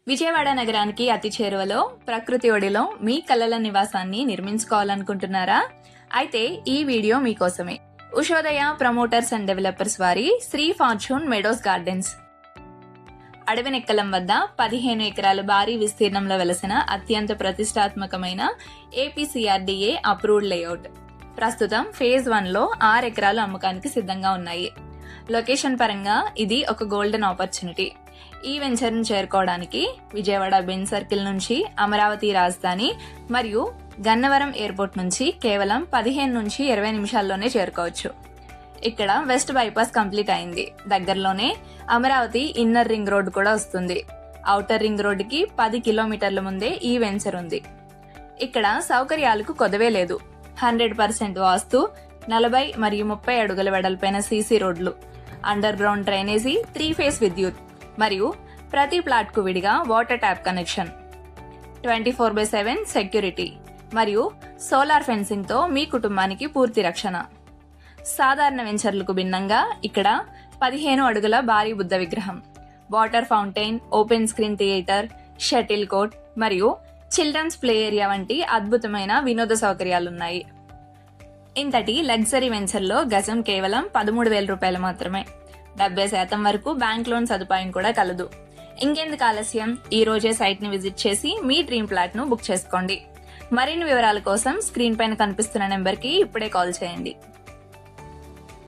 విజయవాడ నగరానికి అతి చేరువలో ప్రకృతి ఒడిలో మీ కలల నివాసాన్ని నిర్మించుకోవాలనుకుంటున్నారా? అయితే ఈ వీడియో మీకోసమే. ఉషోదయ ప్రమోటర్స్ అండ్ డెవలపర్స్ వారి Sri Fortune Meadows Gardens Adavinekkalam వద్ద 15 ఎకరాల భారీ విస్తీర్ణంలో వెలసిన అత్యంత ప్రతిష్టాత్మకమైన ఏపీసీఆర్డీఏ అప్రూవ్డ్ లేఅవుట్. ప్రస్తుతం ఫేజ్ 1లో 6 ఎకరాలు అమ్మకానికి సిద్ధంగా ఉన్నాయి. లొకేషన్ పరంగా ఇది ఒక గోల్డెన్ ఆపర్చునిటీ. ఈ వెంచర్ ను చేరుకోవడానికి విజయవాడ బెంజ్ సర్కిల్ నుంచి అమరావతి రాజధాని మరియు గన్నవరం ఎయిర్పోర్ట్ నుంచి కేవలం 15 నుంచి 20 నిమిషాల్లోనే చేరుకోవచ్చు. ఇక్కడ వెస్ట్ బైపాస్ కంప్లీట్ అయింది. దగ్గరలోనే అమరావతి ఇన్నర్ రింగ్ రోడ్ కూడా వస్తుంది. ఔటర్ రింగ్ రోడ్ కి 10 కిలోమీటర్ల ముందే ఈ వెంచర్ ఉంది. ఇక్కడ సౌకర్యాలకు కొదవే లేదు. 100% వాస్తు, 40 మరియు 30 అడుగుల వెడల్పైన సీసీ రోడ్లు, అండర్ గ్రౌండ్ డ్రైనేజీ, 3 ఫేస్ విద్యుత్ మరియు ప్రతి ప్లాట్ కు విడిగా వాటర్ ట్యాప్ కనెక్షన్, 24/7 సెక్యూరిటీ మరియు సోలార్ ఫెన్సింగ్ తో మీ కుటుంబానికి పూర్తి రక్షణ. సాధారణ వెంచర్లకు భిన్నంగా ఇక్కడ 15 అడుగుల భారీ బుద్ధ విగ్రహం, water fountain, open screen theatre, shuttle court మరియు చిల్డ్రన్స్ ప్లే ఏరియా వంటి అద్భుతమైన వినోద సౌకర్యాలున్నాయి. ఇంతటి లగ్జరీ వెంచర్ లో గజం కేవలం 13,000 రూపాయలు మాత్రమే. 70% వరకు బ్యాంక్ లోన్ సదుపాయం కూడా కలదు. ఇంకెందుకు ఆలస్యం, ఈ రోజే సైట్ ని విజిట్ చేసి మీ డ్రీమ్ ఫ్లాట్ ను బుక్ చేసుకోండి. మరిన్ని వివరాల కోసం స్క్రీన్ పైన కనిపిస్తున్న నెంబర్ కి ఇప్పుడే కాల్ చేయండి.